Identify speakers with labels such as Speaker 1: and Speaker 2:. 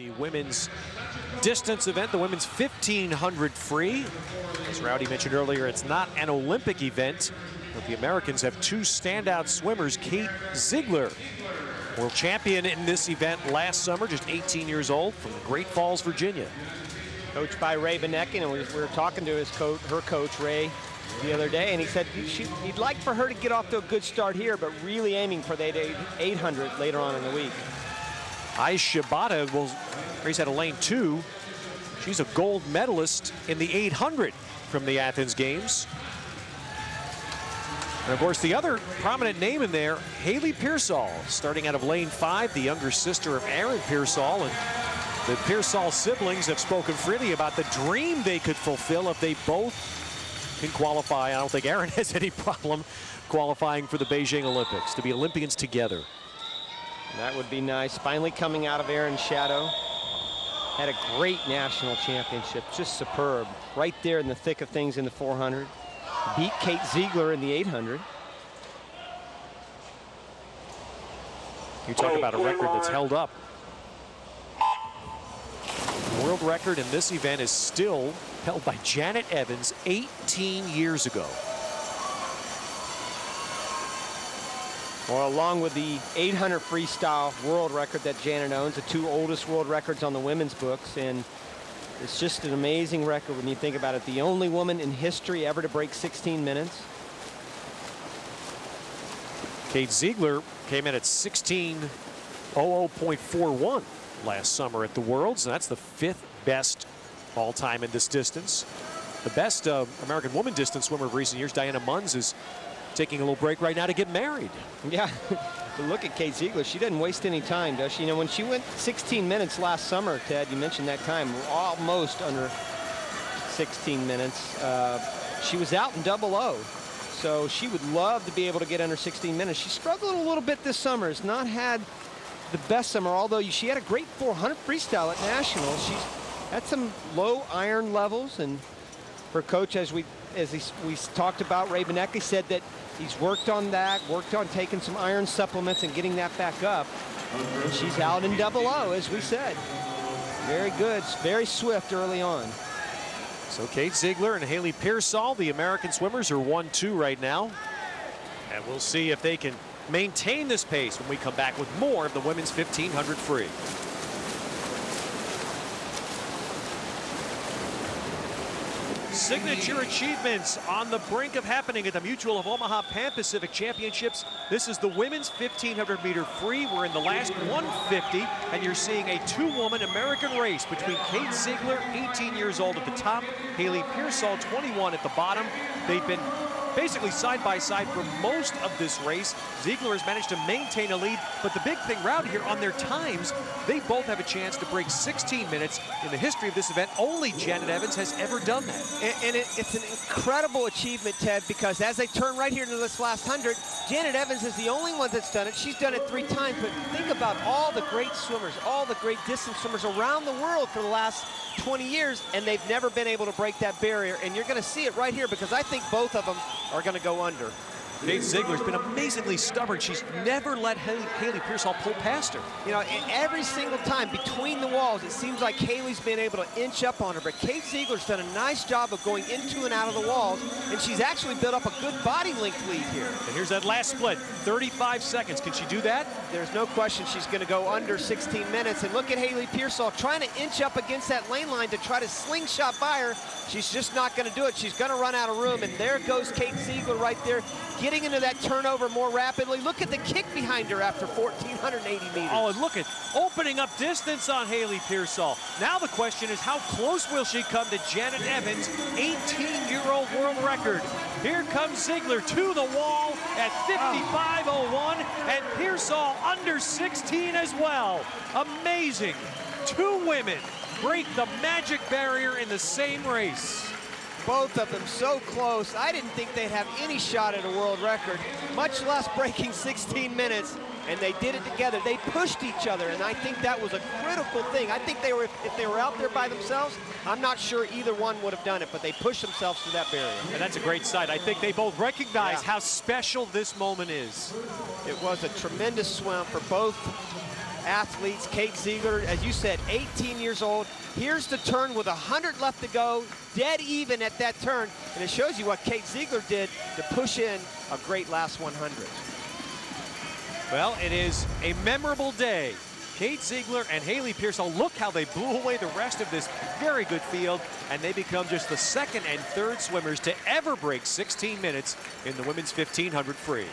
Speaker 1: The women's distance event, the women's 1500 free. As Rowdy mentioned earlier, it's not an Olympic event, but the Americans have two standout swimmers. Kate Ziegler, world champion in this event last summer, just 18 years old, from Great Falls, Virginia.
Speaker 2: Coached by Ray Beneckin, and we were talking to her coach, Ray, the other day, and he said he'd like for her to get off to a good start here, but really aiming for the 800 later on in the week.
Speaker 1: Aisha Bata will race out of lane 2. She's a gold medalist in the 800 from the Athens Games. And of course, the other prominent name in there, Haley Pearsall, starting out of lane 5, the younger sister of Aaron Pearsall. And the Pearsall siblings have spoken freely about the dream they could fulfill if they both can qualify. I don't think Aaron has any problem qualifying for the Beijing Olympics, to be Olympians together.
Speaker 2: That would be nice. Finally coming out of Aaron's shadow. Had a great national championship, just superb. Right there in the thick of things in the 400. Beat Kate Ziegler in the 800.
Speaker 1: You talk about a record that's held up. The world record in this event is still held by Janet Evans 18 years ago.
Speaker 2: Well, along with the 800 freestyle world record that Janet owns, the two oldest world records on the women's books, and it's just an amazing record when you think about it. The only woman in history ever to break 16 minutes.
Speaker 1: Kate Ziegler came in at 16:00.41 last summer at the Worlds, and that's the 5th best all time in this distance. The best American woman distance swimmer of recent years, Diana Munns, is taking a little break right now to get married.
Speaker 2: Yeah, but look at Kate Ziegler. She didn't waste any time, does she? You know, when she went 16 minutes last summer, Ted, you mentioned that time, almost under 16 minutes. She was out in 00. So she would love to be able to get under 16 minutes. She struggled a little bit this summer. Has not had the best summer, although she had a great 400 freestyle at Nationals. She's had some low iron levels, and her coach, as we talked about, Ray Benecki, said that he's worked on that, worked on taking some iron supplements and getting that back up. And she's out in 00, as we said. Very good, very swift early on.
Speaker 1: So Kate Ziegler and Haley Pearsall, the American swimmers, are 1-2 right now. And we'll see if they can maintain this pace when we come back with more of the women's 1500 free. Signature achievements on the brink of happening at the Mutual of Omaha Pan Pacific Championships. This is the women's 1500 meter free. We're in the last 150, and you're seeing a two-woman American race between Kate Ziegler, 18 years old at the top, Haley Pearsall, 21 at the bottom. They've been basically side by side for most of this race. Ziegler has managed to maintain a lead, but the big thing, Rowdy, here on their times, they both have a chance to break 16 minutes. In the history of this event, only Janet Evans has ever done that.
Speaker 2: And it's an incredible achievement, Ted, because as they turn right here into this last 100, Janet Evans is the only one that's done it. She's done it 3 times, but think about all the great swimmers, all the great distance swimmers around the world for the last 20 years, and they've never been able to break that barrier. And you're going to see it right here, because I think both of them are going to go under.
Speaker 1: Kate Ziegler's been amazingly stubborn. She's never let Haley Pearsall pull past her.
Speaker 2: You know, and every single time between the walls, it seems like Haley's been able to inch up on her, but Kate Ziegler's done a nice job of going into and out of the walls, and she's actually built up a good body length lead here.
Speaker 1: And here's that last split, 35 seconds. Can she do that?
Speaker 2: There's no question she's going to go under 16 minutes. And look at Haley Pearsall trying to inch up against that lane line to try to slingshot by her. She's just not going to do it. She's going to run out of room, and there goes Kate Ziegler right there, getting into that turnover more rapidly. Look at the kick behind her after 1,480 meters.
Speaker 1: Oh, and look at opening up distance on Haley Pearsall. Now the question is, how close will she come to Janet Evans' 18-year-old world record? Here comes Ziegler to the wall at 55:01, and Pearsall under 16 as well. Amazing. 2 women break the magic barrier in the same race.
Speaker 2: Both of them so close. I didn't think they'd have any shot at a world record, much less breaking 16 minutes, and they did it together. They pushed each other, and I think that was a critical thing. I think if they were out there by themselves, I'm not sure either one would have done it, but they pushed themselves to that barrier.
Speaker 1: And that's a great sight. I think they both recognize how special this moment is.
Speaker 2: It was a tremendous swim for both athletes. Kate Ziegler, as you said, 18 years old. Here's the turn with 100 left to go, dead even at that turn. And it shows you what Kate Ziegler did to push in a great last 100.
Speaker 1: Well, it is a memorable day. Kate Ziegler and Haley Pearsall, look how they blew away the rest of this very good field, and they become just the second and third swimmers to ever break 16 minutes in the women's 1500 free.